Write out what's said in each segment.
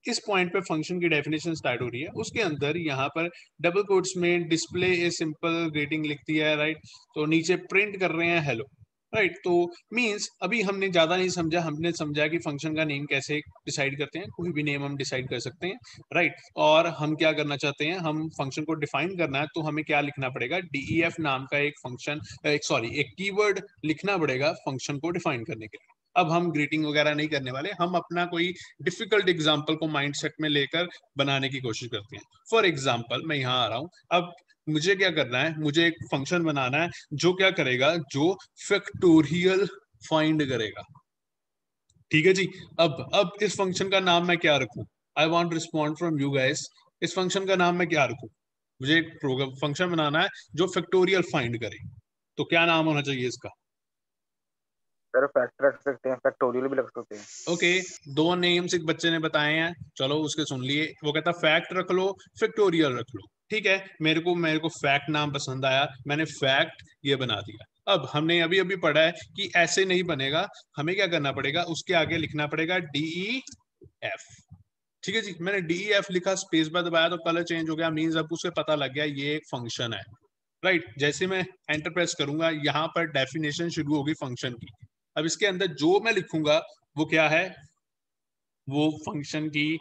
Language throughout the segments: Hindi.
इस पॉइंट पे फंक्शन की डेफिनेशन स्टार्ट हो रही है, उसके अंदर यहाँ पर डबल कोट्स में डिस्प्ले ए सिंपल ग्रीटिंग लिख दिया है, राइट। तो नीचे प्रिंट कर रहे हैं हेलो, राइट। तो मींस अभी हमने ज्यादा नहीं समझा, हमने समझा कि फंक्शन का नेम कैसे डिसाइड करते हैं, कोई भी नेम हम डिसाइड कर सकते हैं, राइट। और हम क्या करना चाहते हैं, हम फंक्शन को डिफाइन करना है, तो हमें क्या लिखना पड़ेगा, DEF नाम का एक फंक्शन, एक कीवर्ड लिखना पड़ेगा फंक्शन को डिफाइन करने के लिए। अब हम ग्रीटिंग वगैरह नहीं करने वाले, हम अपना कोई डिफिकल्ट एग्जाम्पल को माइंडसेट में लेकर बनाने की कोशिश करते हैं। फॉर एग्जाम्पल मैं यहाँ आ रहा हूँ, अब मुझे क्या करना है, मुझे एक फंक्शन बनाना है जो क्या करेगा, जो फैक्टोरियल फाइंड करेगा, ठीक है जी। अब इस फंक्शन का नाम मैं क्या रखूं, I want respond from you guys. इस फंक्शन का नाम मैं क्या रखूं, मुझे एक प्रोग्राम फंक्शन बनाना है जो फैक्टोरियल फाइंड करे, तो क्या नाम होना चाहिए इसका? सर फैक्टर रख सकते हैं, फैक्टोरियल भी रख सकते हैं। ओके, दो नेम्स एक बच्चे ने बताए हैं, चलो उसके सुन लिए। वो कहता फैक्ट रख लो, फैक्टोरियल रख लो, ठीक है। मेरे को फैक्ट नाम पसंद आया, मैंने फैक्ट ये बना दिया। अब हमने अभी अभी पढ़ा है कि ऐसे नहीं बनेगा, हमें क्या करना पड़ेगा, उसके आगे लिखना पड़ेगा DEF, ठीक है जी। मैंने DEF लिखा, स्पेस बार दबाया तो कलर चेंज हो गया, मीन्स अब उसे पता लग गया ये एक फंक्शन है, राइट। जैसे मैं एंटर प्रेस करूंगा, यहाँ पर डेफिनेशन शुरू होगी फंक्शन की। अब इसके अंदर जो मैं लिखूंगा वो क्या है, वो फंक्शन की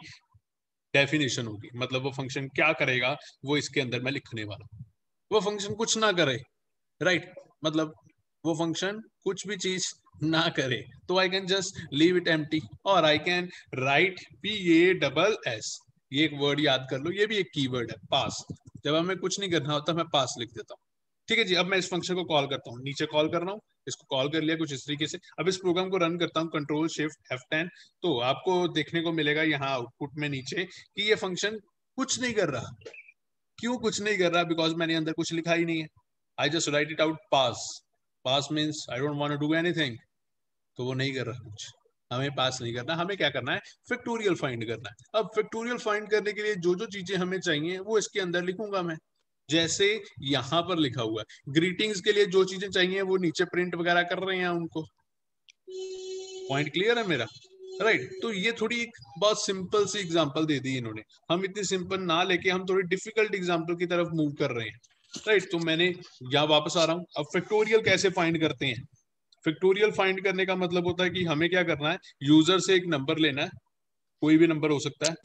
डेफिनेशन होगी, मतलब वो फंक्शन क्या करेगा वो इसके अंदर मैं लिखने वाला हूं। वो फंक्शन कुछ ना करे, राइट, मतलब वो फंक्शन कुछ भी चीज ना करे, तो I can just leave it empty, और आई कैन राइट PASS। ये एक वर्ड याद कर लो, ये भी एक कीवर्ड है, पास। जब हमें कुछ नहीं करना होता मैं पास लिख देता हूँ, ठीक है जी। अब मैं इस फंक्शन को कॉल करता हूँ, नीचे कॉल कर रहा हूँ, इसको कॉल कर लिया कुछ इस तरीके से। अब इस प्रोग्राम को रन करता हूँ, कंट्रोल शिफ्ट F10, तो आपको देखने को मिलेगा यहाँ आउटपुट में नीचे कि ये फंक्शन कुछ नहीं कर रहा। क्यों कुछ नहीं कर रहा? बिकॉज मैंने अंदर कुछ लिखा ही नहीं है। I just write it out pass, pass means I don't want to do anything, तो वो नहीं कर रहा कुछ। हमें पास नहीं करना, हमें क्या करना है, फैक्टोरियल फाइंड करना है। अब फैक्टोरियल फाइंड करने के लिए जो जो चीजें हमें चाहिए वो इसके अंदर लिखूंगा मैं, जैसे यहां पर लिखा हुआ है। ग्रीटिंग्स के लिए जो चीजें चाहिए वो नीचे प्रिंट वगैरह कर रहे हैं उनको। पॉइंट क्लियर है मेरा, राइट। तो ये थोड़ी एक बहुत सिंपल सी एग्जांपल दे दी इन्होंने, हम इतनी सिंपल ना लेके हम थोड़ी डिफिकल्ट एग्जांपल की तरफ मूव कर रहे हैं, राइट। तो मैंने यहाँ वापस आ रहा हूँ। अब फैक्टोरियल कैसे फाइंड करते हैं? फैक्टोरियल फाइंड करने का मतलब होता है कि हमें क्या करना है, यूजर से एक नंबर लेना है, कोई भी नंबर हो सकता है,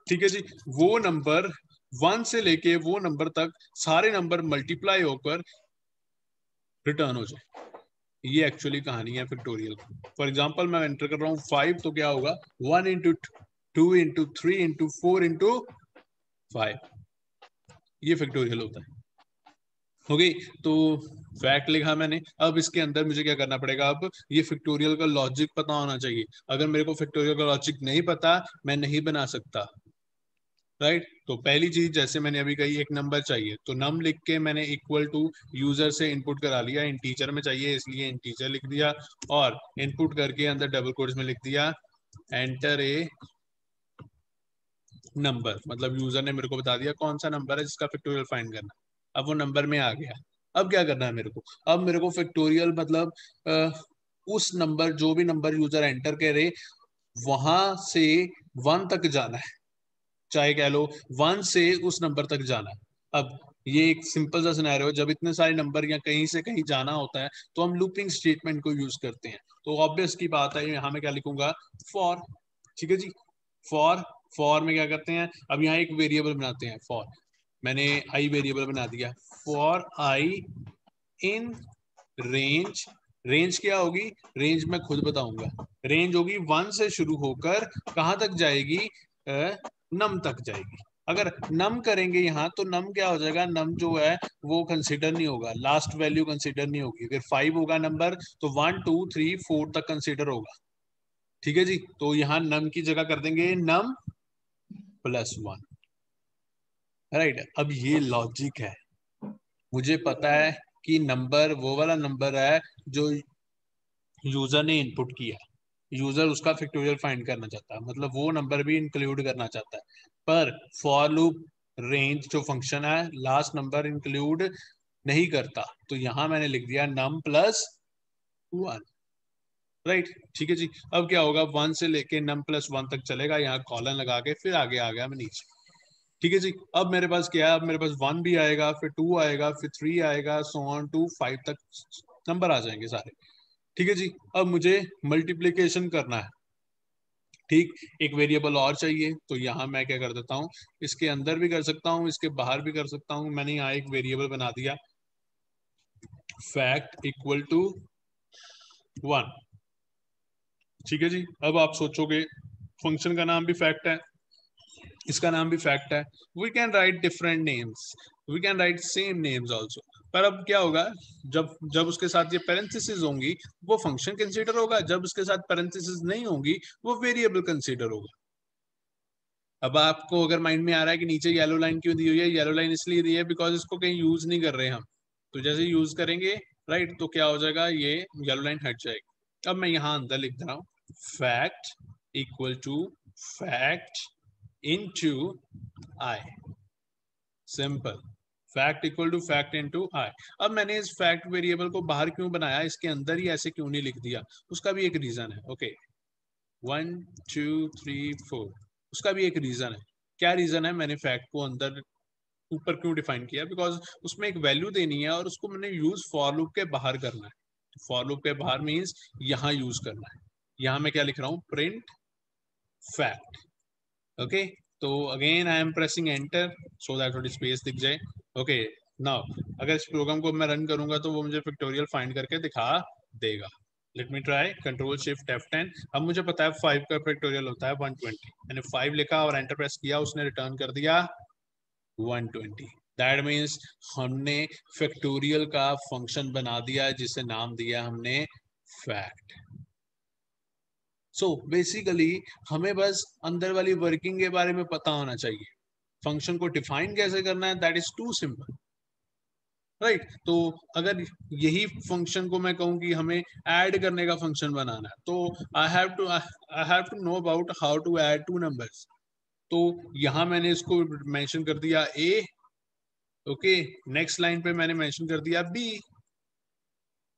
ठीक है जी। वो नंबर 1 से लेके वो नंबर तक सारे नंबर मल्टीप्लाई होकर रिटर्न हो जाए, ये एक्चुअली कहानी है फैक्टोरियल की। फॉर एग्जाम्पल मैं एंटर कर रहा हूँ 5, तो क्या होगा 1 इंटू 2 इंटू 3 इंटू 4 इंटू 5, ये फैक्टोरियल होता है। हो गई, तो फैक्ट लिखा मैंने। अब इसके अंदर मुझे क्या करना पड़ेगा, अब ये फैक्टोरियल का लॉजिक पता होना चाहिए। अगर मेरे को फैक्टोरियल का लॉजिक नहीं पता, मैं नहीं बना सकता, राइट। तो पहली चीज जैसे मैंने अभी कही, एक नंबर चाहिए, तो नम लिख के मैंने इक्वल टू यूजर से इनपुट करा लिया, इंटीजर में चाहिए इसलिए इंटीजर लिख दिया, और इनपुट करके अंदर डबल कोट्स में लिख दिया एंटर ए नंबर, मतलब यूजर ने मेरे को बता दिया कौन सा नंबर है जिसका फैक्टोरियल फाइंड करना। अब वो नंबर में आ गया। अब क्या करना है मेरे को, अब मेरे को फैक्टोरियल मतलब उस नंबर, जो भी नंबर यूजर एंटर करे वहां से 1 तक जाना है, चाहे कह लो 1 से उस नंबर तक जाना है। अब ये एक सिंपल सा सिनेरियो, जब इतने सारे नंबर या कहीं से कहीं जाना होता है तो हम लूपिंग स्टेटमेंट को यूज करते हैं। तो ऑब्वियस की बात है, यहाँ मैं क्या लिखूंगा, फॉर, ठीक है जी। फॉर, फॉर में क्या करते हैं, अब यहाँ एक वेरिएबल बनाते हैं फॉर, मैंने आई वेरिएबल बना दिया, for I in range. Range क्या होगी, रेंज मैं खुद बताऊंगा। रेंज होगी 1 से शुरू होकर कहां तक जाएगी, नम तक जाएगी। अगर नम करेंगे यहाँ तो नम क्या हो जाएगा, नम जो है वो कंसिडर नहीं होगा, लास्ट वैल्यू कंसिडर नहीं होगी। अगर 5 होगा नंबर तो 1 2 3 4 तक कंसिडर होगा, ठीक है जी। तो यहाँ नम की जगह कर देंगे नम +1, राइट। अब ये लॉजिक है, मुझे पता है कि नंबर वो वाला नंबर है जो यूजर ने इनपुट किया, यूजर उसका फैक्टोरियल फाइंड करना चाहता है, मतलब वो नंबर भी इंक्लूड करना चाहता है। पर फॉर लूप रेंज जो फंक्शन है लास्ट नंबर इंक्लूड नहीं करता, तो यहां मैंने लिख दिया num +1, राइट ठीक है जी। अब क्या होगा, 1 से लेके num+1 तक चलेगा, यहाँ कॉलन लगा के फिर आगे आ गया मैं नीचे। ठीक है जी। अब मेरे पास क्या है, अब मेरे पास 1 भी आएगा, फिर 2 आएगा, फिर 3 आएगा, सो ऑन टू 5 तक नंबर आ जाएंगे सारे। ठीक है जी। अब मुझे मल्टीप्लीकेशन करना है, ठीक। एक वेरिएबल और चाहिए, तो यहाँ मैं क्या कर देता हूँ, इसके अंदर भी कर सकता हूँ, इसके बाहर भी कर सकता हूँ। मैंने यहाँ एक वेरिएबल बना दिया, फैक्ट इक्वल टू 1। ठीक है जी। अब आप सोचोगे फंक्शन का नाम भी फैक्ट है, इसका नाम भी फैक्ट है, we can write different names, we can write same names also. पर अब क्या होगा, जब जब उसके साथ ये पैरेंथेसिस होंगी वो फंक्शन कंसीडर होगा, जब उसके साथ पैरेंथेसिस नहीं होंगी वो वेरिएबल कंसीडर होगा। अब आपको अगर माइंड में आ रहा है कि नीचे येलो लाइन क्यों दी हुई है, येलो लाइन इसलिए दी है बिकॉज इसको कहीं यूज नहीं कर रहे हम, तो जैसे यूज करेंगे राइट तो क्या हो जाएगा, ये येलो लाइन हट जाएगी। अब मैं यहाँ अंदर लिख रहा हूँ fact equal to fact into I, simple. Fact equal to fact into I. अब मैंने इस फैक्ट वेरिएबल को बाहर क्यों बनाया, इसके अंदर ही ऐसे क्यों नहीं लिख दिया, उसका भी एक रीजन है। ओके 1 2 3 4, उसका भी एक रीजन है। क्या रीजन है, मैंने फैक्ट को अंदर ऊपर क्यों डिफाइन किया, बिकॉज उसमें एक वैल्यू देनी है और उसको मैंने यूज फॉर लूप के बाहर करना है। फॉर लूप के बाहर मीन्स यहाँ यूज करना है। यहाँ मैं क्या लिख रहा हूँ, प्रिंट फैक्ट। ओके तो again I am pressing enter so that थोड़ी स्पेस दिख जाए। ओके नाउ अगर इस प्रोग्राम को मैं रन करूंगा तो वो मुझे फैक्टोरियल फाइंड करके दिखा देगा। Let me try, control shift F10। अब मुझे पता है 5 का फैक्टोरियल होता है 120, मैंने 5 लिखा और एंटर प्रेस किया, उसने रिटर्न कर दिया 120। दैट मीन्स हमने फैक्टोरियल का फंक्शन बना दिया जिसे नाम दिया हमने फैक्ट। सो बेसिकली हमें बस अंदर वाली वर्किंग के बारे में पता होना चाहिए, फंक्शन को डिफाइन कैसे करना है, that is too simple right. तो अगर यही फंक्शन को मैं कहूँ कि हमें ऐड करने का फंक्शन बनाना है, तो I have to know about how to add two numbers. तो यहाँ मैंने इसको मेंशन कर दिया ए, ओके नेक्स्ट लाइन पे मैंने मेंशन कर दिया बी,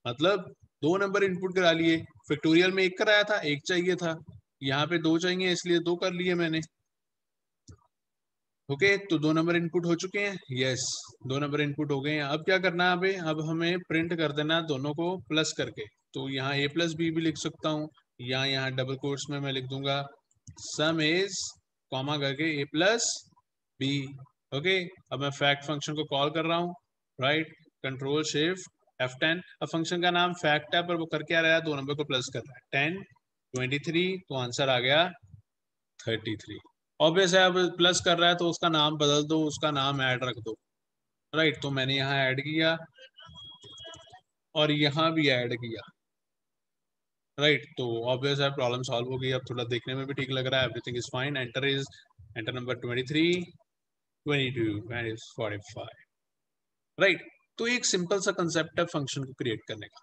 मतलब 2 नंबर इनपुट करा लिए। फैक्टोरियल में 1 कराया था, 1 चाहिए था, यहाँ पे 2 चाहिए इसलिए 2 कर लिए मैंने। ओके तो 2 नंबर इनपुट हो चुके हैं, यस 2 नंबर इनपुट हो गए हैं। अब क्या करना है, अभी अब हमें प्रिंट कर देना है दोनों को प्लस करके। तो यहाँ a प्लस बी भी लिख सकता हूँ, या यहाँ डबल कोट्स में मैं लिख दूंगा सम इज कॉमा करके a प्लस बी। ओके अब मैं फैक्ट फंक्शन को कॉल कर रहा हूँ, राइट कंट्रोल शिफ्ट F10। अब फंक्शन का नाम फैक्ट है पर वो कर क्या रहा है, 2 नंबर को प्लस कर रहा है, 10 23, तो आंसर आ गया 33। ऑब्वियस है, अब प्लस कर रहा है तो उसका नाम बदल दो, उसका नाम ऐड रख दो, राइट। तो मैंने यहाँ ऐड किया और यहाँ भी ऐड किया, राइट। तो ऑब्वियस है प्रॉब्लम सॉल्व हो गई। अब थोड़ा देखने में भी ठीक लग रहा है, everything is fine. Enter number 23 22 and is 45, right. तो एक सिंपल सा कंसेप्ट है फंक्शन को क्रिएट करने का,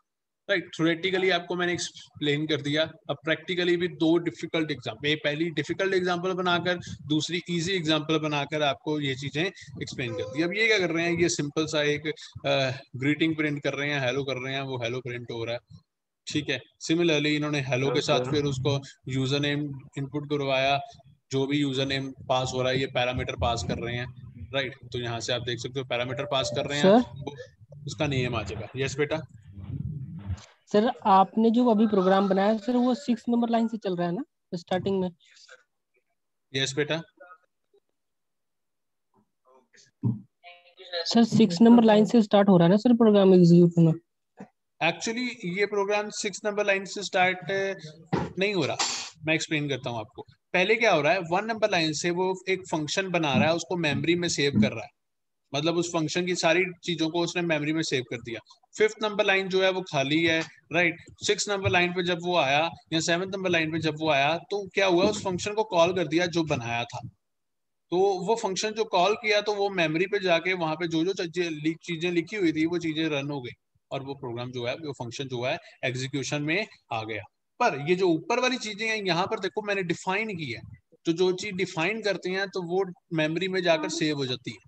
राइट। थ्योरेटिकली आपको मैंने एक्सप्लेन कर दिया, अब प्रैक्टिकली भी 2 डिफिकल्ट एग्जाम्पल, पहली डिफिकल्ट एग्जाम्पल बनाकर दूसरी इजी एग्जाम्पल बनाकर आपको ये चीजें एक्सप्लेन कर दी। अब ये क्या कर रहे हैं, ये सिंपल सा एक ग्रीटिंग प्रिंट कर रहे हैं, हेलो कर रहे हैं, वो हेलो प्रिंट हो रहा है, ठीक है। सिमिलरली इन्होंने हेलो के साथ फिर उसको यूजर नेम इनपुट करवाया, जो भी यूजर नेम पास हो रहा है ये पैरामीटर पास कर रहे हैं, राइट। तो यहाँ से आप देख सकते हो पैरामीटर पास कर रहे हैं, सर उसका नेम आ जाएगा। यस बेटा। सर आपने जो अभी प्रोग्राम बनाया सर वो 6 नंबर लाइन से चल रहा है ना स्टार्टिंग में? यस बेटा। सर 6 नंबर लाइन से स्टार्ट हो रहा है ना सर प्रोग्राम एग्जीक्यूट होना? एक्चुअली ये प्रोग्राम 6 नंबर लाइन से स्टार्ट नहीं हो रहा, मैं एक्सप्लेन करता हूँ आपको। पहले क्या हो रहा है, 1 नंबर लाइन से वो एक फंक्शन बना रहा है, उसको मेमोरी में सेव कर रहा है, मतलब उस फंक्शन की सारी चीजों को उसने मेमोरी में सेव कर दिया। 5th नंबर लाइन जो है वो खाली है, राइट। 6 नंबर लाइन पे जब वो आया या 7th नंबर लाइन पे जब वो आया तो क्या हुआ, उस फंक्शन को कॉल कर दिया जो बनाया था। तो वो फंक्शन जो कॉल किया तो वो मेमोरी पे जाके वहां पे जो जो चीजें लिखी हुई थी वो चीजें रन हो गई और वो प्रोग्राम जो है, वो फंक्शन जो है एग्जीक्यूशन में आ गया। पर ये जो ऊपर वाली चीजें हैं यहाँ पर देखो मैंने डिफाइन की है, तो जो चीज डिफाइन करते हैं तो वो मेमोरी में जाकर सेव हो जाती है।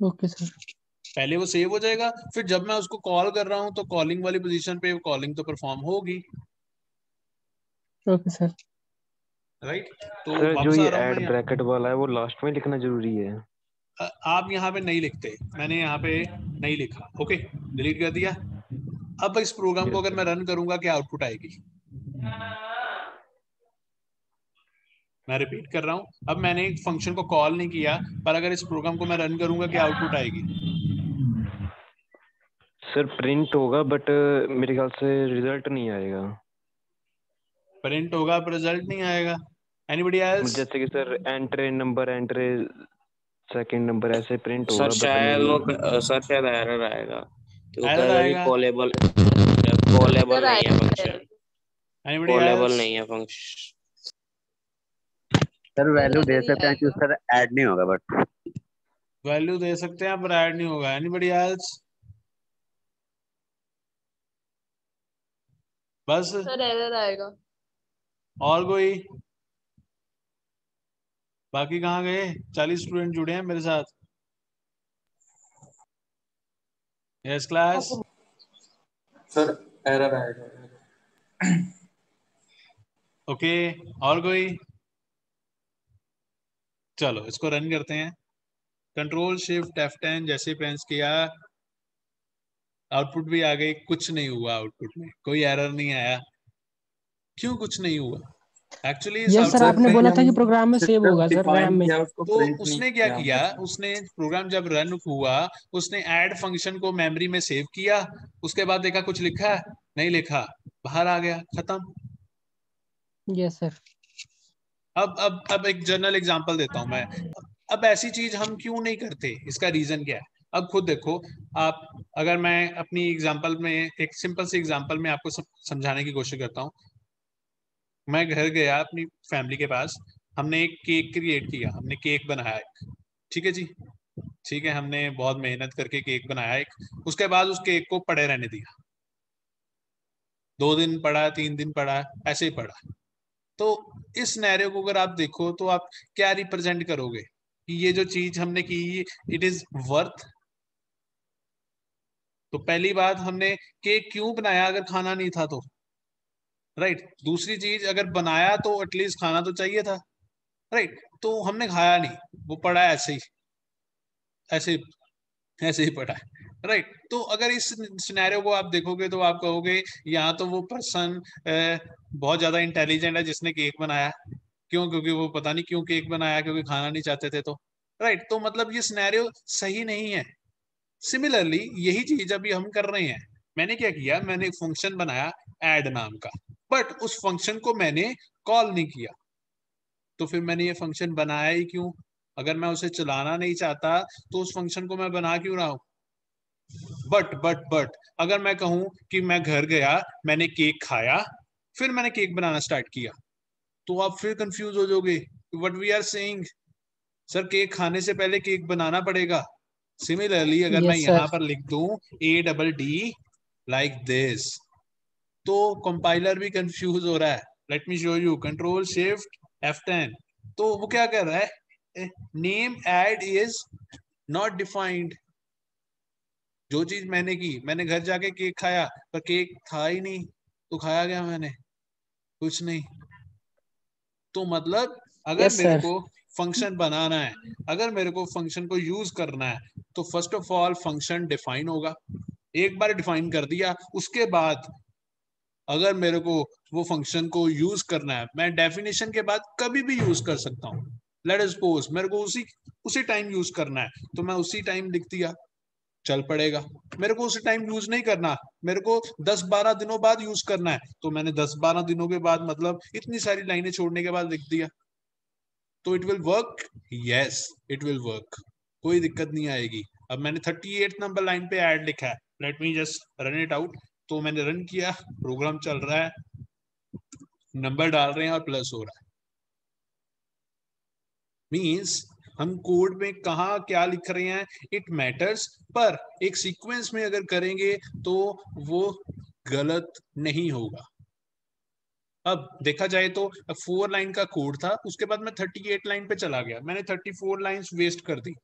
Okay sir. पहले वो सेव हो जाएगा, फिर जब मैं उसको कॉल कर रहा हूँ तो कॉलिंग वाली पोजीशन पे कॉलिंग तो परफॉर्म होगी। Okay sir. राइट, तो सर जो वापस ये आ रहा हूँ मैं ऐड ब्रैकेट वाला है वो लास्ट में लिखना जरूरी है? आप यहाँ पे नहीं लिखते, मैंने यहाँ पे नहीं लिखा। ओके, डिलीट कर दिया। अब इस प्रोग्राम को यस अगर मैं सर। रन करूंगा क्या आउटपुट आएगी? मैं रिपीट कर रहा हूँ, अब मैंने एक फंक्शन को कॉल नहीं किया, पर अगर इस प्रोग्राम को मैं रन करूंगा क्या आउटपुट आएगी? सर प्रिंट होगा बट मेरे ख्याल से रिजल्ट नहीं आएगा। प्रिंट होगा पर रिजल्ट नहीं आएगा। Anybody else? जैसे कि sir enter number, enter second number, ऐसे प्रिंट सर होगा बट शायद नहीं। वो सर शायद एरर आएगा कि वो एरर कहेगा कि आएगा। कॉलेबल नहीं है फंक्शन, एनीबॉडी कॉलेबल एल्स? नहीं है फंक्शन। सर वैल्यू दे सकते हैं कि सर ऐड नहीं होगा बट। वैल्यू दे सकते हैं पर ऐड नहीं होगा। Anybody else? बस? सर एरर आएगा। और कोई? बाकी कहाँ गए? 40 स्टूडेंट जुड़े हैं मेरे साथ। Yes class? सर एरर आएगा। ओके, और कोई? चलो इसको रन करते हैं। कंट्रोल शिफ्ट F10 जैसे प्रेस किया, आउटपुट भी आ गई। कुछ नहीं हुआ, आउटपुट में कोई एरर नहीं आया। क्यों कुछ नहीं हुआ? एक्चुअली इस यस सर, आउटपुट आपने में बोला था कि प्रोग्राम में सेव होगा सर, रैम में। तो उसने क्या किया, उसने प्रोग्राम जब रन हुआ उसने ऐड फंक्शन को मेमोरी में सेव किया, उसके बाद देखा कुछ लिखा है, नहीं लिखा, बाहर आ गया, खत्म। Yes sir. अब एक जनरल एग्जांपल देता हूं मैं। अब ऐसी चीज हम क्यों नहीं करते, इसका रीजन क्या है? अब खुद देखो आप। अगर मैं अपनी एग्जांपल में एक सिंपल सी एग्जांपल में आपको समझाने की कोशिश करता हूँ। मैं घर गया अपनी फैमिली के पास, हमने एक केक क्रिएट किया, हमने केक बनाया एक। ठीक है जी, ठीक है, हमने बहुत मेहनत करके केक बनाया एक। उसके बाद उस केक को पड़े रहने दिया, 2 दिन पड़ा, 3 दिन पड़ा, ऐसे ही पड़ा। तो इस सिनेरियो को अगर आप देखो तो आप क्या रिप्रेजेंट करोगे कि ये जो चीज हमने की इट इज वर्थ? तो पहली बात, हमने केक क्यों बनाया अगर खाना नहीं था तो? राइट। दूसरी चीज, अगर बनाया तो एटलीस्ट खाना तो चाहिए था। राइट, तो हमने खाया नहीं, वो पड़ा है ऐसे ही, ऐसे ऐसे ही पड़ा है। राइट, तो अगर इस सिनेरियो को आप देखोगे तो आप कहोगे यहाँ तो वो पर्सन बहुत ज्यादा इंटेलिजेंट है जिसने केक बनाया। क्यों? क्योंकि वो पता नहीं क्यों केक बनाया, क्योंकि खाना नहीं चाहते थे तो। राइट, तो मतलब ये सिनेरियो सही नहीं है। सिमिलरली यही चीज अभी हम कर रहे हैं। मैंने क्या किया, मैंने एक फंक्शन बनाया ऐड नाम का, बट उस फंक्शन को मैंने कॉल नहीं किया। तो फिर मैंने ये फंक्शन बनाया ही क्यों? अगर मैं उसे चलाना नहीं चाहता तो उस फंक्शन को मैं बना क्यों रहा हूं? बट अगर मैं कहूं कि मैं घर गया, मैंने केक खाया, फिर मैंने केक बनाना स्टार्ट किया, तो आप फिर कंफ्यूज हो जाओगे। What we are saying, sir cake खाने से पहले केक बनाना पड़ेगा। सिमिलरली अगर मैं यस यहां सर। पर लिख दूं ADD लाइक दिस, तो कंपाइलर भी कंफ्यूज हो रहा है। Let me show you, control shift F10, तो वो क्या कर रहा है, name add is not defined. जो चीज मैंने की, मैंने घर जाके केक खाया पर केक था ही नहीं, तो खाया गया मैंने कुछ नहीं। तो मतलब अगर यस मेरे सर। को फंक्शन बनाना है, अगर मेरे को फंक्शन को यूज करना है, तो first of all function define होगा। एक बार डिफाइन कर दिया, उसके बाद अगर मेरे को वो फंक्शन को यूज करना है, मैं डेफिनेशन के बाद कभी भी यूज कर सकता हूँ। लेट अस सपोज मेरे को उसी टाइम यूज करना है, तो मैं उसी टाइम लिख दिया, चल पड़ेगा। मेरे को उसी टाइम यूज नहीं करना, मेरे को 10-12 दिनों बाद यूज करना है, तो मैंने 10-12 दिनों के बाद, मतलब इतनी सारी लाइनें छोड़ने के बाद लिख दिया। तो it will work, yes it will work, कोई दिक्कत नहीं आएगी। अब मैंने 38 नंबर लाइन पे ऐड लिखा है, let me just run it out. तो मैंने रन किया, प्रोग्राम चल रहा है, नंबर डाल रहे हैं और प्लस हो रहा है। मीन्स हम कोड में कहा क्या लिख रहे हैं इट मैटर्स, पर एक सीक्वेंस में अगर करेंगे तो वो गलत नहीं होगा। अब देखा जाए तो 4 लाइन का कोड था, उसके बाद मैं 38 लाइन पे चला गया, मैंने 34 लाइंस वेस्ट कर दी।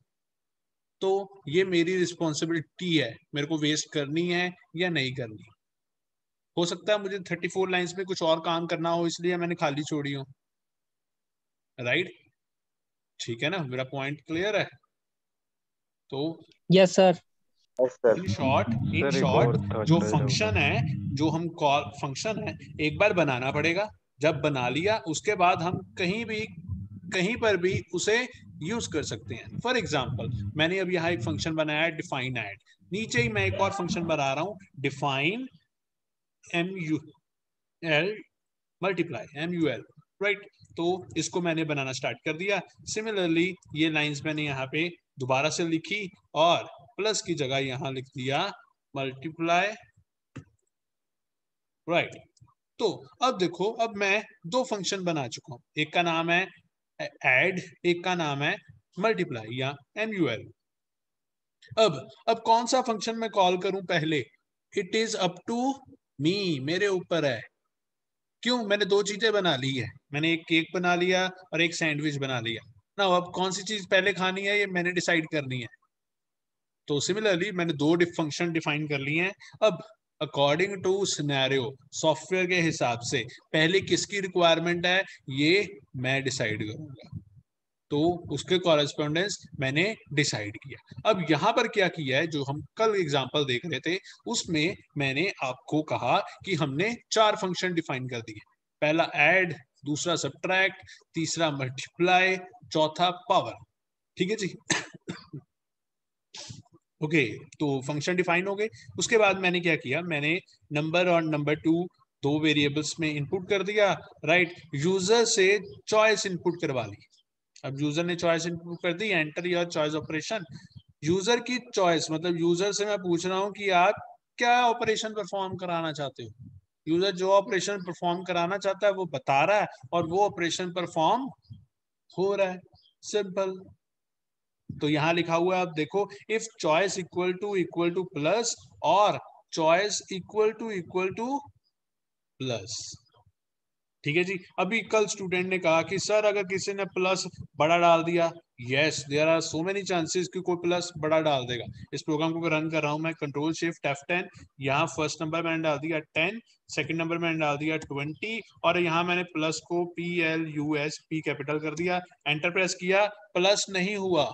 तो ये मेरी रिस्पॉन्सिबिलिटी है, मेरे को वेस्ट करनी है या नहीं करनी। हो सकता है मुझे 34 लाइंस में कुछ और काम करना हो, इसलिए मैंने खाली छोड़ी हो, राइट? ठीक है ना, मेरा पॉइंट क्लियर है? तो yes sir. Yes sir. In short sir एक और था जो छोटा सा फंक्शन है, जो हम कॉल फंक्शन है, एक बार बनाना पड़ेगा। जब बना लिया उसके बाद हम कहीं पर भी उसे यूज कर सकते हैं। फॉर एग्जाम्पल मैंने अब यहाँ एक फंक्शन बनाया है डिफाइन ऐड, नीचे ही मैं एक और फंक्शन बना रहा हूँ define MUL multiply MUL, right? तो इसको मैंने बनाना स्टार्ट कर दिया। सिमिलरली ये लाइंस मैंने यहाँ पे दोबारा से लिखी और प्लस की जगह यहाँ लिख दिया मल्टीप्लाई, राइट? तो अब देखो, अब मैं दो फंक्शन बना चुका हूँ, एक का नाम है ऐड, एक का नाम है मल्टीप्लाई या MUL। अब कौन सा फंक्शन मैं कॉल करूं पहले, it is up to me, मेरे ऊपर है। क्यों? मैंने दो चीजें बना ली है, मैंने एक केक बना लिया और एक सैंडविच बना लिया ना। अब कौन सी चीज पहले खानी है ये मैंने डिसाइड करनी है। तो सिमिलरली मैंने दो फंक्शन डिफाइन कर लिए हैं। अब अकॉर्डिंग टू सिनेरियो, सॉफ्टवेयर के हिसाब से पहले किसकी रिक्वायरमेंट है ये मैं डिसाइड करूंगा, तो उसके कॉरेस्पॉन्डेंस मैंने डिसाइड किया। अब यहाँ पर क्या किया है, जो हम कल एग्जांपल देख रहे थे उसमें मैंने आपको कहा कि हमने 4 फंक्शन डिफाइन कर दिए। पहला ऐड, दूसरा सब्ट्रैक्ट, तीसरा मल्टीप्लाई, चौथा पावर। ठीक है जी? ओके, तो फंक्शन डिफाइन हो गए। उसके बाद मैंने क्या किया, मैंने नंबर और नंबर 2 दो वेरिएबल्स में इनपुट कर दिया, राइट? यूजर से चॉइस इनपुट करवा ली। अब यूजर ने चॉइस इनपुट कर दी, enter your choice operation. User की चॉइस मतलब यूजर से मैं पूछ रहा हूं कि आप क्या ऑपरेशन परफॉर्म कराना चाहते हो। यूजर जो ऑपरेशन परफॉर्म कराना चाहता है वो बता रहा है और वो ऑपरेशन परफॉर्म हो रहा है, सिंपल। तो यहां लिखा हुआ है, आप देखो, if choice equal two plus और चॉइस इक्वल टू प्लस। ठीक है जी? अभी कल स्टूडेंट ने कहा कि सर अगर किसी ने प्लस बड़ा डाल दिया, yes there are so many chances कि कोई प्लस बड़ा डाल देगा। इस प्रोग्राम को रन कर रहा हूं मैं, कंट्रोल शिफ्ट F10, यहाँ फर्स्ट नंबर मैंने डाल दिया 10, सेकंड नंबर मैंने डाल दिया 20 और यहाँ मैंने प्लस को PLUS P कैपिटल कर दिया, एंटर प्रेस किया, प्लस नहीं हुआ।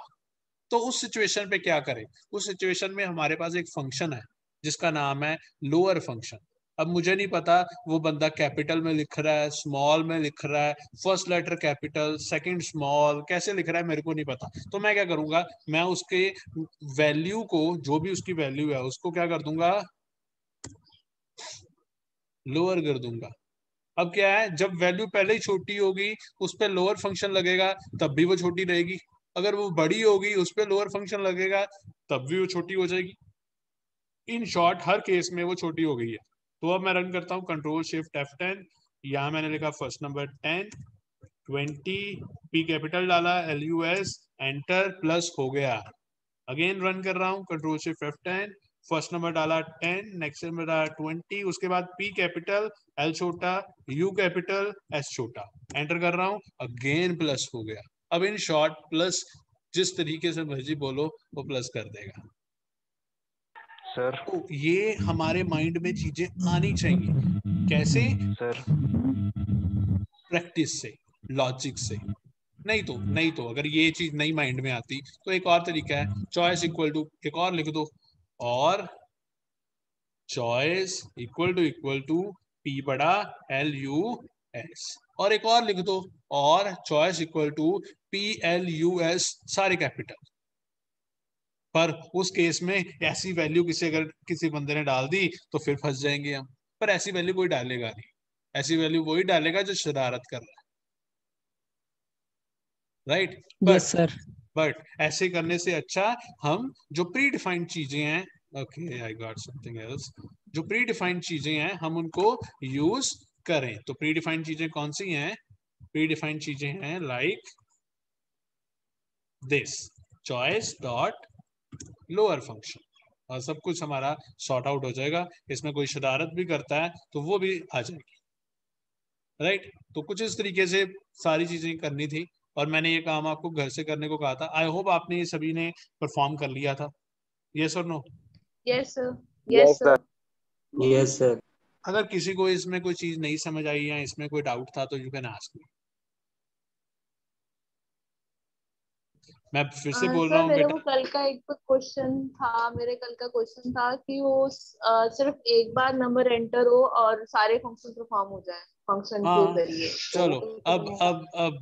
तो उस सिचुएशन पे क्या करें? उस सिचुएशन में हमारे पास एक फंक्शन है जिसका नाम है लोअर फंक्शन। अब मुझे नहीं पता वो बंदा कैपिटल में लिख रहा है, स्मॉल में लिख रहा है, first letter capital second small, कैसे लिख रहा है मेरे को नहीं पता। तो मैं क्या करूंगा, मैं उसके वैल्यू को, जो भी उसकी वैल्यू है उसको क्या कर दूंगा, लोअर कर दूंगा। अब क्या है, जब वैल्यू पहले ही छोटी होगी उस पर लोअर फंक्शन लगेगा तब भी वो छोटी रहेगी, अगर वो बड़ी होगी उस पर लोअर फंक्शन लगेगा तब भी वो छोटी हो जाएगी। इन शॉर्ट हर केस में वो छोटी हो गई है। तो अब मैं रन करता हूँ, कंट्रोल शिफ्ट F10, यहाँ मैंने लिखा फर्स्ट नंबर 10, 20, P कैपिटल डाला, LUS, एंटर, प्लस हो गया। अगेन रन कर रहा हूँ, control shift F10, first number डाला 10, नेक्स्ट नंबर डाला 20, उसके बाद P कैपिटल, L छोटा, U कैपिटल, S छोटा, एंटर कर रहा हूँ, अगेन प्लस हो गया। अब इन शॉर्ट प्लस जिस तरीके से मर्जी बोलो वो प्लस कर देगा। सर। तो ये हमारे माइंड में चीजें आनी चाहिए। कैसे? सर प्रैक्टिस से, लॉजिक से। नहीं तो अगर ये चीज नहीं माइंड में आती तो एक और तरीका है, चॉइस इक्वल टू, एक और लिख दो, और चॉइस इक्वल टू P बड़ा LUS, और एक और लिख दो, और चॉइस इक्वल टू PLUS सारे कैपिटल। पर उस केस में ऐसी वैल्यू अगर किसी बंदे ने डाल दी तो फिर फंस जाएंगे हम। पर ऐसी वैल्यू कोई डालेगा नहीं, ऐसी वैल्यू वही डालेगा जो शरारत कर रहा है, राइट? Yes sir. बट ऐसे करने से अच्छा हम जो प्री डिफाइंड चीजें हैं, okay I got something else, जो प्री डिफाइंड चीजें हैं हम उनको यूज करें। तो प्री डिफाइंड चीजें कौन सी हैं? प्री डिफाइंड चीजें हैं like this, choice dot lower function, और सब कुछ हमारा सॉर्ट आउट हो जाएगा। इसमें कोई शरारत भी करता है तो वो भी आ जाएगी, राइट? तो कुछ इस तरीके से सारी चीजें करनी थी। और मैंने ये काम आपको घर से करने को कहा था। आई होप आपने ये सभी ने परफॉर्म कर लिया था। यस और no? Yes sir. Yes yes sir. Sir. Yes sir. अगर किसी को इसमें कोई चीज नहीं समझ आई या इसमें कोई डाउट था तो यू कैन आस्क मी। मैं फिर से बोल रहा सर हूँ मेरे बेटा। को कल का एक क्वेश्चन था, मेरे कल का क्वेश्चन था कि वो सिर्फ एक बार नंबर एंटर हो और सारे फंक्शन परफॉर्म हो जाए फंक्शन के हाँ जरिए। चलो, तो अब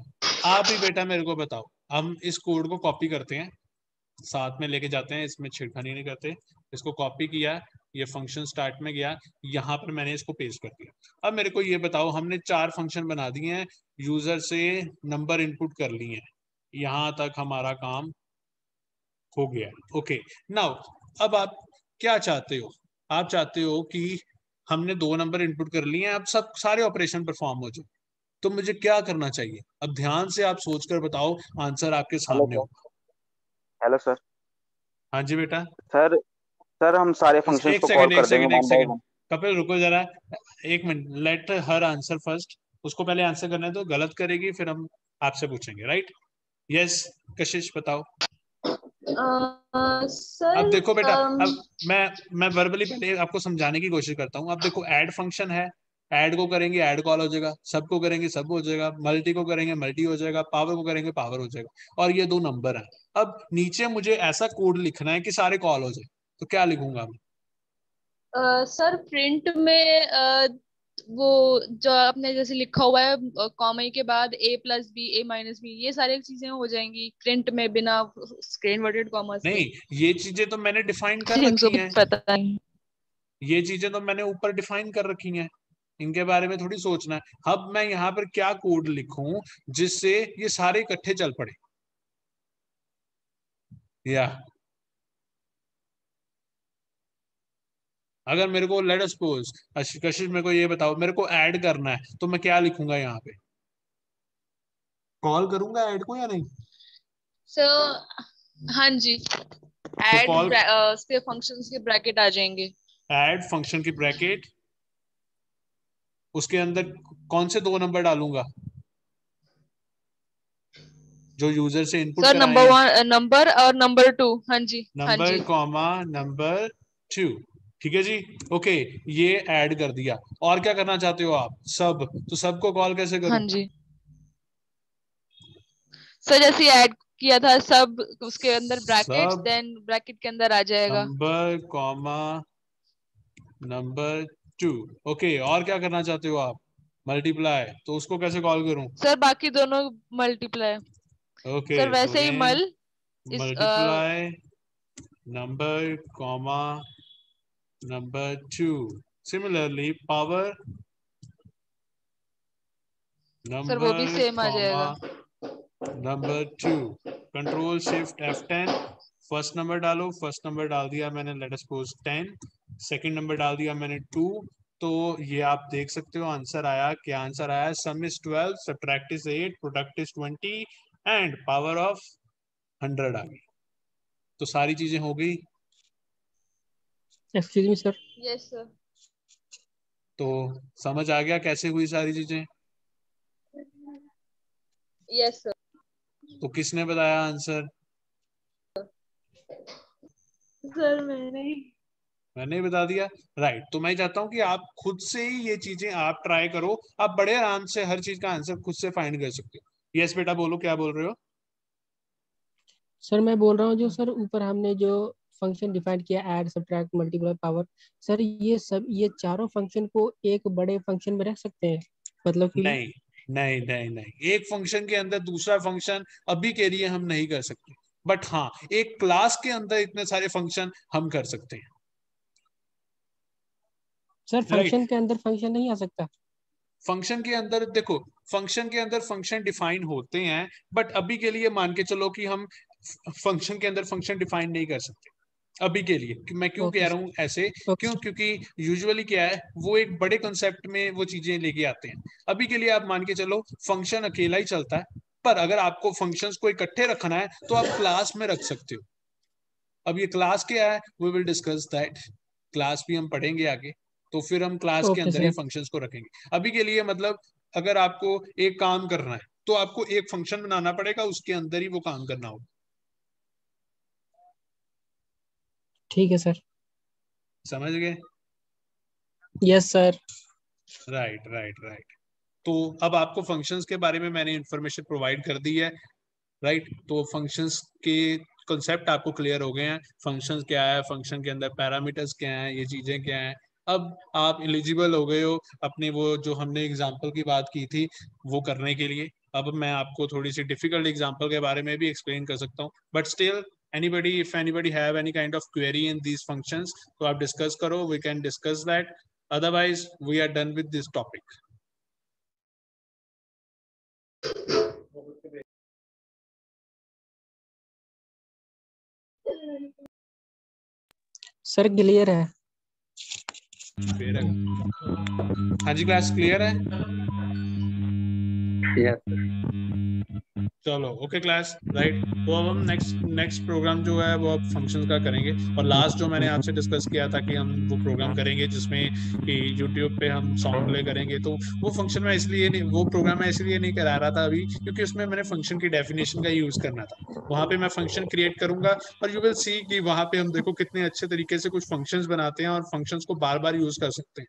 आप ही बेटा मेरे को बताओ। हम इस कोड को कॉपी करते हैं, साथ में लेके जाते हैं, इसमें छेड़खानी नहीं करते। इसको कॉपी किया, ये फंक्शन स्टार्ट में गया, यहाँ पर मैंने इसको पेस्ट कर दिया। अब मेरे को ये बताओ, हमने 4 फंक्शन बना दिए हैं, यूजर से नंबर इनपुट कर लिए हैं, यहाँ तक हमारा काम हो गया। ओके नाउ, अब आप क्या चाहते हो? आप चाहते हो कि हमने 2 नंबर इनपुट कर लिए हैं, अब सब सारे ऑपरेशन परफॉर्म हो जाए, तो मुझे क्या करना चाहिए? अब ध्यान से आप सोचकर बताओ, आंसर आपके हेलो सामने सर। हो। Hello sir. हाँ जी बेटा। सर सर हम सारे फंक्शंस एक को कॉल सेकंड, एक कर देंगे सेकंड, एक one by second, one. Kapil रुको जरा, एक minute. Let her answer first. उसको पहले आंसर करने दो, गलत करेगी फिर हम आपसे पूछेंगे, राइट? यस कशिश बताओ। सर अब देखो बेटा, अब मैं वर्बली पहले आपको समझाने की कोशिश करता हूँ। अब देखो, ऐड फंक्शन है, ऐड को करेंगे ऐड कॉल हो जाएगा, सब को करेंगे सब हो जाएगा, मल्टी को करेंगे मल्टी हो जाएगा, पावर को करेंगे पावर हो जाएगा, और ये 2 नंबर हैं। अब नीचे मुझे ऐसा कोड लिखना है कि सारे कॉल हो जाए, तो क्या लिखूंगा मैं? सर प्रिंट में वो जो आपने जैसे लिखा हुआ है कॉमा के बाद a+b a-b, ये सारी चीजें हो जाएंगी प्रिंट में बिना स्क्रीन वर्टेड कॉमर्स के। नहीं, ये चीजें तो मैंने डिफाइन कर रखी हैं, पता नहीं। ये चीजें तो मैंने ऊपर डिफाइन कर रखी हैं, इनके बारे में थोड़ी सोचना है। अब मैं यहाँ पर क्या कोड लिखूं जिससे ये सारे इकट्ठे चल पड़े? या अगर मेरे को लेट अस सपोज, कशिश मेरे को ये बताओ, मेरे को ऐड करना है तो मैं क्या लिखूंगा? यहाँ पे कॉल करूंगा ऐड को या नहीं? सर हाँ जी, ऐड कॉल पे फंक्शंस के ब्रैकेट आ जाएंगे। ऐड फंक्शन की ब्रैकेट, उसके अंदर कौन से 2 नंबर डालूंगा जो यूजर से इनपुट सर कराए नंबर हैं? 1 नंबर और नंबर 2। हाँ जी हाँ नंबर जी। कॉमा नंबर 2, ठीक है जी। ओके, ये ऐड कर दिया। और क्या करना चाहते हो आप? सब, तो सबको कॉल कैसे करूं? हाँ जी सर, जैसे ऐड किया था सब, उसके अंदर ब्रैकेट, सब देन ब्रैकेट के अंदर आ जाएगा नंबर कॉमा नंबर 2। ओके, और क्या करना चाहते हो आप? मल्टीप्लाई, तो उसको कैसे कॉल करूं? सर बाकी दोनों मल्टीप्लाई। ओके, सर तो वैसे ही देन इस multiply number comma number 2, similarly power sir वो भी नंबर सेम आ कॉमा जाएगा। Number 2, control shift F10, first number डालो, फर्स्ट नंबर डाल दिया मैंने, let us suppose 10, second number डाल दिया मैंने 2। तो ये आप देख सकते हो आंसर आया, क्या आंसर आया? सम is 12, subtract is 8, product is 20 and power of 100 आ गई। तो सारी चीजें हो गई। Excuse me sir. Yes sir. तो समझ आ गया कैसे हुई सारी चीजें? Yes sir. तो किसने बताया आंसर? सर मैंने ही बता दिया, राइट। तो मैं चाहता हूं कि आप खुद से ही ये चीजें आप ट्राई करो, आप बड़े आराम से हर चीज का आंसर खुद से फाइंड कर सकते हो। यस बेटा बोलो, क्या बोल रहे हो? सर मैं बोल रहा हूँ जो सर ऊपर हमने जो फंक्शन डिफाइन किया, add subtract multiply power, sir ये चारों फंक्शन को एक बड़े फंक्शन में रख सकते हैं? मतलब कि नहीं नहीं नहीं नहीं, एक फंक्शन के अंदर दूसरा फंक्शन अभी के लिए हम नहीं कर सकते, बट हाँ एक क्लास के अंदर इतने सारे फंक्शन हम कर सकते हैं। सर राइट, फंक्शन के अंदर फंक्शन नहीं आ सकता? फंक्शन के अंदर देखो, फंक्शन के अंदर फंक्शन डिफाइन होते हैं, बट अभी के लिए मान के चलो कि हम फंक्शन के अंदर फंक्शन डिफाइन नहीं कर सकते अभी के लिए। मैं क्यों ओके कह सर। रहा हूँ ऐसे? ओके क्यों? सर। क्योंकि यूजुअली क्या है, वो एक बड़े कंसेप्ट में वो चीजें लेके आते हैं। अभी के लिए आप मान के चलो फंक्शन अकेला ही चलता है, पर अगर आपको फंक्शंस को इकट्ठे रखना है तो आप क्लास में रख सकते हो। अब ये क्लास क्या है, we will discuss that, class भी हम पढ़ेंगे आगे, तो फिर हम क्लास के ओके अंदर ही सर। फंक्शंस को रखेंगे। अभी के लिए मतलब अगर आपको एक काम करना है तो आपको एक फंक्शन बनाना पड़ेगा, उसके अंदर ही वो काम करना होगा। ठीक है सर। समझ गए? Yes sir. Right right right. तो अब आपको फंक्शंस के बारे में मैंने इंफॉर्मेशन प्रोवाइड कर दी है, राइट। तो फंक्शंस के कॉन्सेप्ट आपको क्लियर हो गए हैं, फंक्शंस क्या है, फंक्शन के अंदर पैरामीटर्स क्या हैं, ये चीजें क्या हैं। अब आप एलिजिबल हो गए हो अपने वो जो हमने एग्जांपल की बात की थी वो करने के लिए। अब मैं आपको थोड़ी सी डिफिकल्ट एग्जांपल के बारे में भी एक्सप्लेन कर सकता हूँ, but still anybody if anybody have any kind of query in these functions, तो आप डिस्कस करो, we can discuss that, otherwise we are done with this topic. Sir clear है। क्लियर है? हाँ जी, क्लास क्लियर है? चलो ओके क्लास, राइट। तो अब हम नेक्स्ट प्रोग्राम जो है वो अब फंक्शंस का करेंगे। और लास्ट जो मैंने आपसे डिस्कस किया था कि हम वो प्रोग्राम करेंगे जिसमें कि यूट्यूब पे हम सॉन्ग प्ले करेंगे, तो वो फंक्शन में इसलिए नहीं, वो प्रोग्राम मैं इसलिए नहीं करा रहा था अभी, क्योंकि उसमें मैंने फंक्शन की डेफिनेशन का यूज करना था। वहां पे मैं फंक्शन क्रिएट करूंगा और यू विल सी कि वहां पे हम देखो कितने अच्छे तरीके से कुछ फंक्शंस बनाते हैं और फंक्शंस को बार बार यूज कर सकते हैं।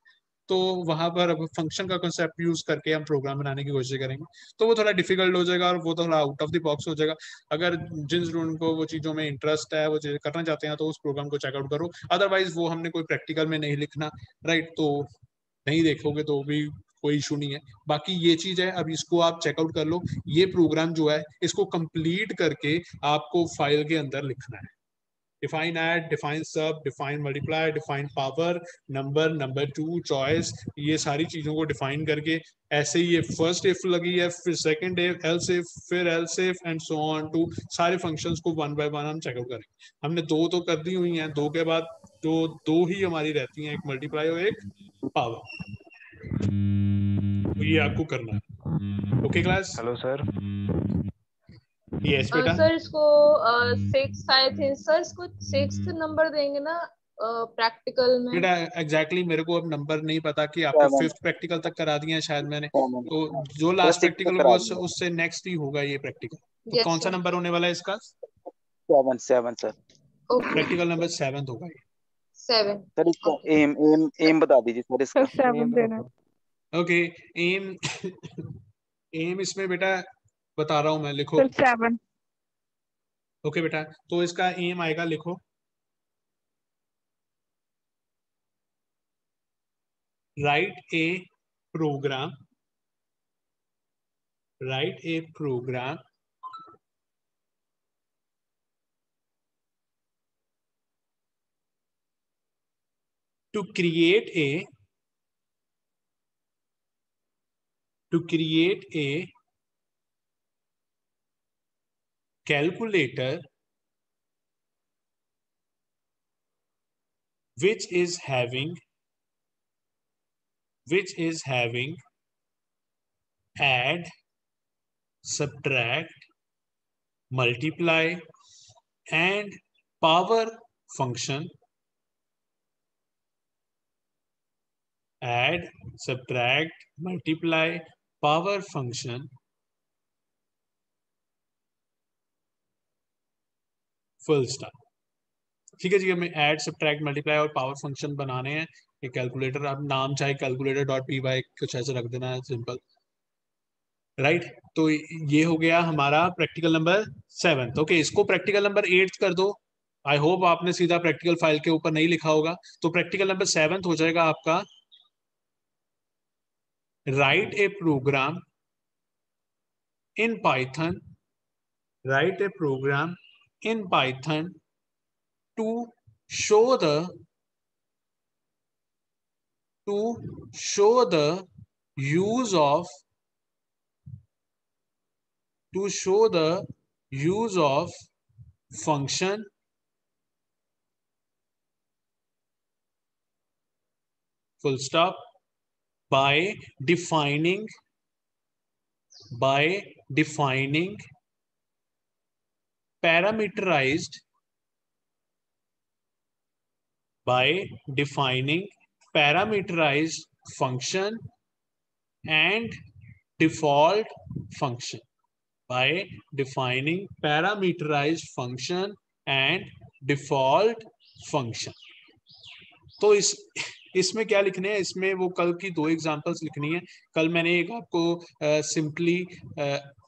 तो वहां पर अब फंक्शन का कंसेप्ट यूज करके हम प्रोग्राम बनाने की कोशिश करेंगे, तो वो थोड़ा डिफिकल्ट हो जाएगा और वो थोड़ा आउट ऑफ द बॉक्स हो जाएगा। अगर जिन स्टूडेंट को वो चीज़ों में इंटरेस्ट है, वो चीज़ें करना चाहते हैं, तो उस प्रोग्राम को चेकआउट करो। अदरवाइज वो हमने कोई प्रैक्टिकल में नहीं लिखना, राइट। तो नहीं देखोगे तो भी कोई इशू नहीं है। बाकी ये चीज है, अब इसको आप चेकआउट कर लो। ये प्रोग्राम जो है इसको कंप्लीट करके आपको फाइल के अंदर लिखना है। डिफाइन ऐड, डिफाइन सब, define multiply, define power, number 2 choice, ये सारी चीजों को डिफाइन करके ऐसे ही ये फर्स्ट इफ लगी है, फिर सेकंड इफ, एल्स इफ, फिर else if and so on to सारे फंक्शंस को वन बाय वन हम चेकआउट करेंगे। हमने दो तो कर दी हुई हैं, दो के बाद जो दो ही हमारी रहती हैं, एक मल्टीप्लाई और एक पावर, तो ये आपको करना है। Okay class? Hello sir. Yes बेटा। सर इसको 6 आए थे सर, इसको 6th नंबर देंगे ना प्रैक्टिकल में? बेटा एग्जैक्टली मेरे को अब नंबर नहीं पता कि आपको 7 5th प्रैक्टिकल तक करा दिया है शायद मैंने, 7 तो जो वो लास्ट 6 तक प्रैक्टिकल करा होगा दिया। उससे नेक्स्ट ही होगा ये प्रैक्टिकल। तो यस कौन सा सर। नंबर होने वाला है इसका? 7 सर। ओके प्रैक्टिकल नंबर 7 होगा ये। 7। सर इसका एम बता दीजिए सर इसका। सर 7 देना। ओके। एम एम इसमें बेटा बता रहा हूँ मैं, लिखो। सर 7। ओके बेटा, तो इसका एम आएगा, लिखो। Write a program, write a program to create a calculator which is having add, subtract, multiply and power function. Add, subtract, multiply, power function, full stop. ठीक है जी, हमें ऐड, सब्ट्रैक्ट, मल्टीप्लाई और पावर फंक्शन बनाने हैं। ये कैलकुलेटर, आप नाम चाहे कैलकुलेटर डॉट पी वाई कुछ ऐसे रख देना है, सिंपल, राइट। तो ये हो गया हमारा प्रैक्टिकल नंबर 7। ओके, इसको प्रैक्टिकल नंबर 8 कर दो। आई होप आपने सीधा प्रैक्टिकल फाइल के ऊपर नहीं लिखा होगा, तो प्रैक्टिकल नंबर 7 हो जाएगा आपका write a program in Python, write a program in Python to show the use of function full stop by defining parameterized function and default function by defining parameterized function and default function. तो इसमें क्या लिखने हैं, इसमें वो कल की 2 एग्जांपल्स लिखनी है। कल मैंने एक आपको सिंपली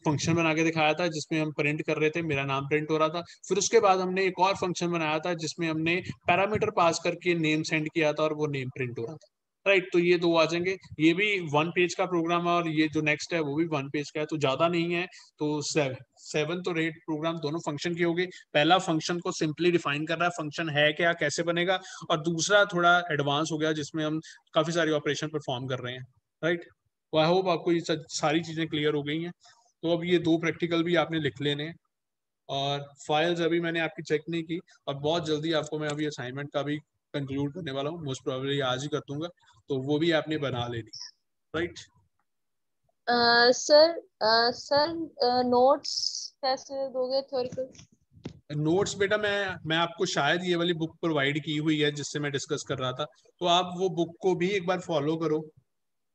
फंक्शन बना के दिखाया था जिसमें हम प्रिंट कर रहे थे, मेरा नाम प्रिंट हो रहा था। फिर उसके बाद हमने एक और फंक्शन बनाया था जिसमें हमने पैरामीटर पास करके नेम सेंड किया था और वो नेम प्रिंट हो रहा था, राइट। तो ये 2 आ जाएंगे। ये भी 1 पेज का प्रोग्राम है और ये जो नेक्स्ट है वो भी 1 पेज का है, तो ज्यादा नहीं है। तो 7 तो रेट प्रोग्राम दोनों फंक्शन की होगी। पहला फंक्शन को सिंपली डिफाइन कर रहा है, फंक्शन है क्या, कैसे बनेगा, और दूसरा थोड़ा एडवांस हो गया जिसमें हम काफी सारी ऑपरेशन परफॉर्म कर रहे हैं, राइट। तो आई होप आपको ये सारी चीजें क्लियर हो गई हैं। तो अब ये 2 प्रैक्टिकल भी आपने लिख लेने हैं और फाइल्स अभी मैंने आपकी चेक नहीं की और बहुत जल्दी आपको मैं अभी असाइनमेंट का भी कंक्लूड करने वाला हूँ, मोस्ट प्रोबेबली आज ही कर दूंगा, तो वो भी आपने बना लेनी है, राइट। सर नोट्स कैसे दोगे थ्योरिकल? नोट्स बेटा मैं आपको शायद ये वाली बुक प्रोवाइड की हुई है जिससे मैं डिस्कस कर रहा था, तो आप वो बुक को भी एक बार फॉलो करो।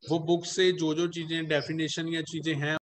वो बुक से जो जो चीजें डेफिनेशन या चीजें हैं